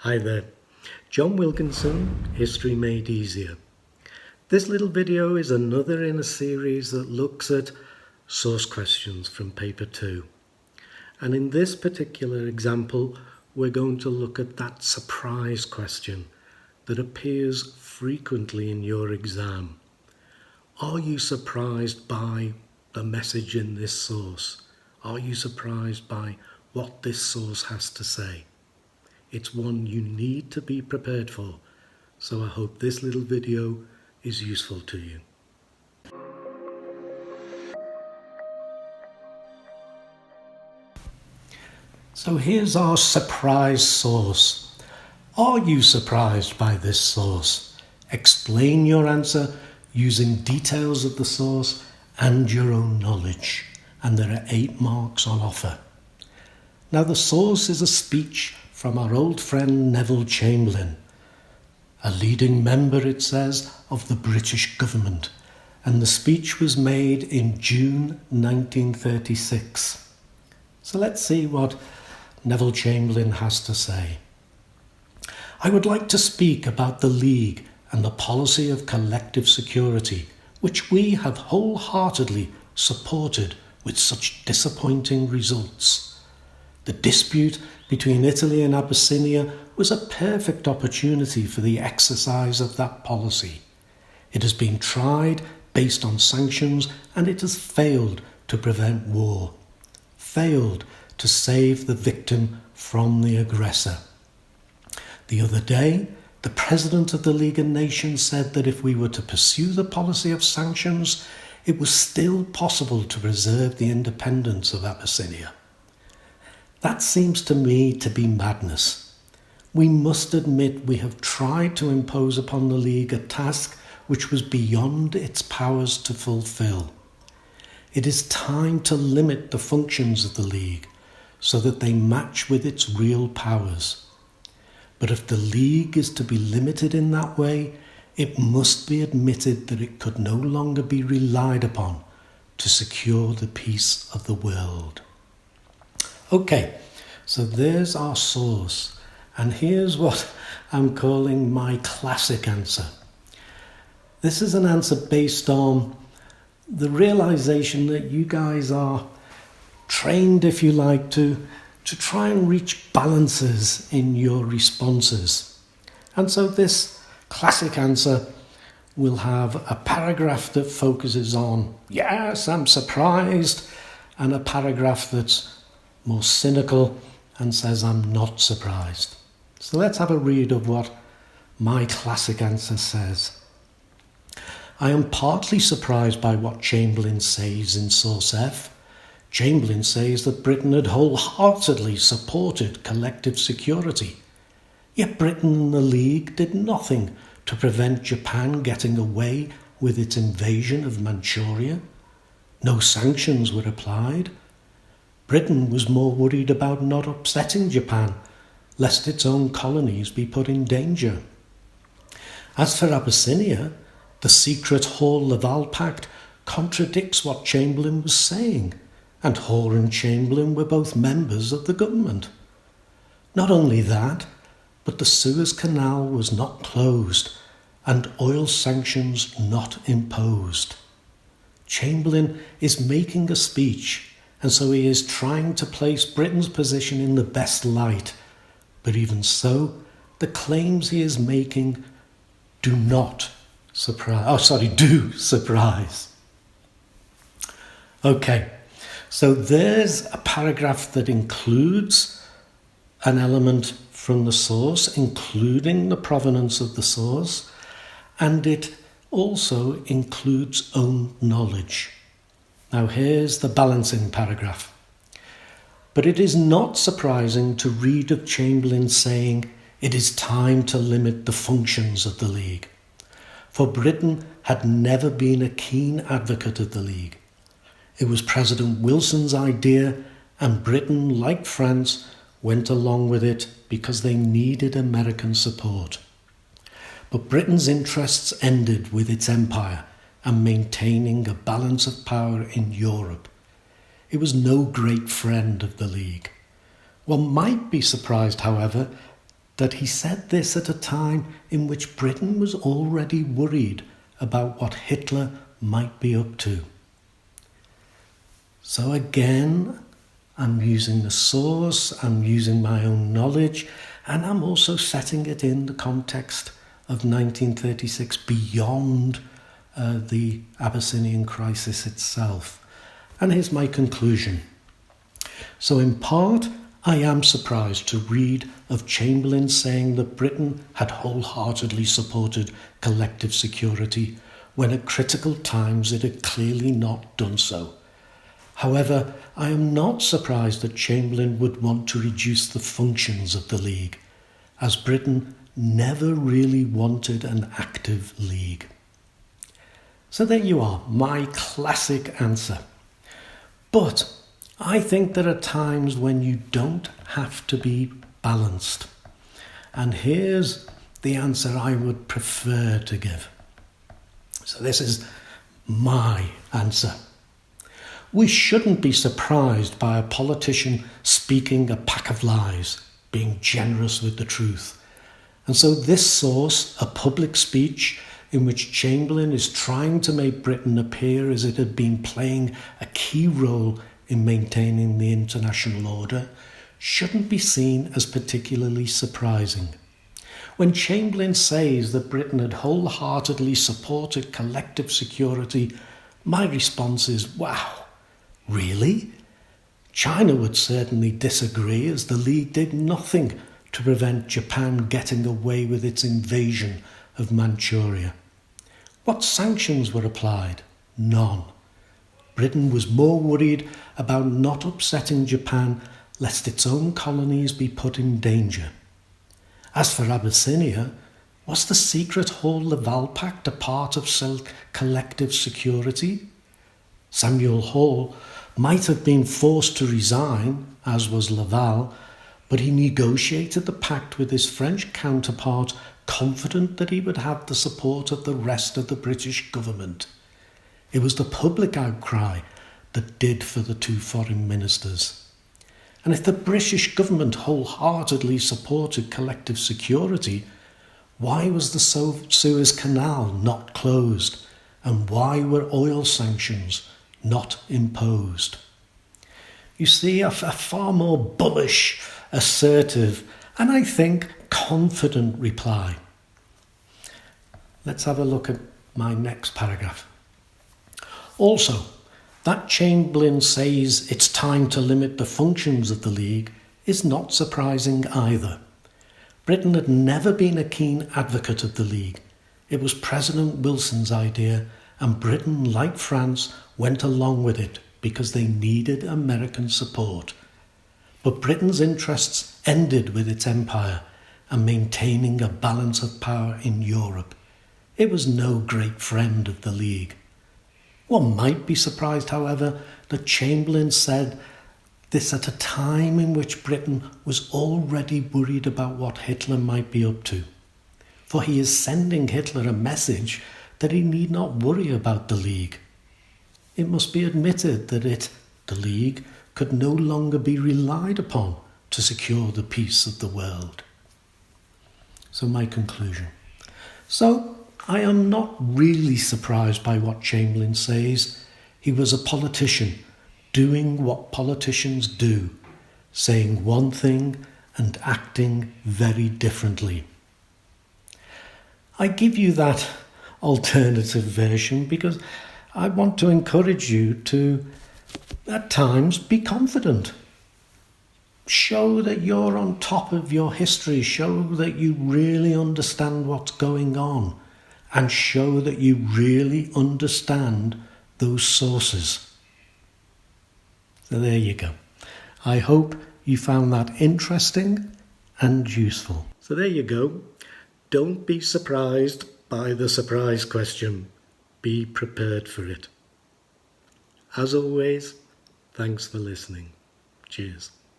Hi there, John Wilkinson, History Made Easier. This little video is another in a series that looks at source questions from paper 2. And in this particular example, we're going to look at that surprise question that appears frequently in your exam. Are you surprised by the message in this source? Are you surprised by what this source has to say? It's one you need to be prepared for, so I hope this little video is useful to you. So here's our surprise source. Are you surprised by this source? Explain your answer using details of the source and your own knowledge. And there are 8 marks on offer. Now the source is a speech from our old friend Neville Chamberlain, a leading member, it says, of the British government, and the speech was made in June 1936. So let's see what Neville Chamberlain has to say. I would like to speak about the League and the policy of collective security, which we have wholeheartedly supported with such disappointing results. The dispute between Italy and Abyssinia was a perfect opportunity for the exercise of that policy. It has been tried based on sanctions and it has failed to prevent war, failed to save the victim from the aggressor. The other day, the President of the League of Nations said that if we were to pursue the policy of sanctions, it was still possible to preserve the independence of Abyssinia. That seems to me to be madness. We must admit we have tried to impose upon the League a task which was beyond its powers to fulfill. It is time to limit the functions of the League so that they match with its real powers. But if the League is to be limited in that way, it must be admitted that it could no longer be relied upon to secure the peace of the world. Okay, so there's our source, and here's what I'm calling my classic answer. This is an answer based on the realization that you guys are trained, if you like, to try and reach balances in your responses. And so this classic answer will have a paragraph that focuses on, yes, I'm surprised, and a paragraph that's more cynical and says I'm not surprised. So let's have a read of what my classic answer says. I am partly surprised by what Chamberlain says in source F. Chamberlain says that Britain had wholeheartedly supported collective security. Yet Britain and the League did nothing to prevent Japan getting away with its invasion of Manchuria. No sanctions were applied. Britain was more worried about not upsetting Japan, lest its own colonies be put in danger. As for Abyssinia, the secret Hall-Laval Pact contradicts what Chamberlain was saying, and Hall and Chamberlain were both members of the government. Not only that, but the Suez Canal was not closed, and oil sanctions not imposed. Chamberlain is making a speech, and so he is trying to place Britain's position in the best light. But even so, the claims he is making do surprise. Okay, so there's a paragraph that includes an element from the source, including the provenance of the source, and it also includes own knowledge. Now here's the balancing paragraph. But it is not surprising to read of Chamberlain saying it is time to limit the functions of the League. For Britain had never been a keen advocate of the League. It was President Wilson's idea, and Britain, like France, went along with it because they needed American support. But Britain's interests ended with its empire and maintaining a balance of power in Europe. It was no great friend of the League. One might be surprised, however, that he said this at a time in which Britain was already worried about what Hitler might be up to. So again, I'm using the source, I'm using my own knowledge, and I'm also setting it in the context of 1936 beyond the Abyssinian crisis itself. And here's my conclusion. So in part, I am surprised to read of Chamberlain saying that Britain had wholeheartedly supported collective security when at critical times it had clearly not done so. However, I am not surprised that Chamberlain would want to reduce the functions of the League, as Britain never really wanted an active League. So there you are, my classic answer. But I think there are times when you don't have to be balanced. And here's the answer I would prefer to give. So this is my answer. We shouldn't be surprised by a politician speaking a pack of lies, being generous with the truth. And so this source, a public speech in which Chamberlain is trying to make Britain appear as it had been playing a key role in maintaining the international order, shouldn't be seen as particularly surprising. When Chamberlain says that Britain had wholeheartedly supported collective security, my response is, wow, really? China would certainly disagree, as the League did nothing to prevent Japan getting away with its invasion of Manchuria. What sanctions were applied? None. Britain was more worried about not upsetting Japan lest its own colonies be put in danger. As for Abyssinia, was the secret Hall-Laval Pact a part of collective security? Samuel Hall might have been forced to resign, as was Laval, but he negotiated the pact with his French counterpart, confident that he would have the support of the rest of the British government. It was the public outcry that did for the two foreign ministers. And if the British government wholeheartedly supported collective security, why was the Suez Canal not closed? And why were oil sanctions not imposed? You see, a far more bullish, assertive, and I think confident reply. Let's have a look at my next paragraph. Also, that Chamberlain says it's time to limit the functions of the League is not surprising either. Britain had never been a keen advocate of the League. It was President Wilson's idea, and Britain, like France, went along with it because they needed American support. But Britain's interests ended with its empire and maintaining a balance of power in Europe. It was no great friend of the League. One might be surprised, however, that Chamberlain said this at a time in which Britain was already worried about what Hitler might be up to. For he is sending Hitler a message that he need not worry about the League. It must be admitted that the League, could no longer be relied upon to secure the peace of the world. So my conclusion. So I am not really surprised by what Chamberlain says. He was a politician, doing what politicians do, saying one thing and acting very differently. I give you that alternative version because I want to encourage you to, at times, be confident. Show that you're on top of your history. Show that you really understand what's going on. And show that you really understand those sources. So there you go. I hope you found that interesting and useful. So there you go. Don't be surprised by the surprise question. Be prepared for it. As always, thanks for listening. Cheers.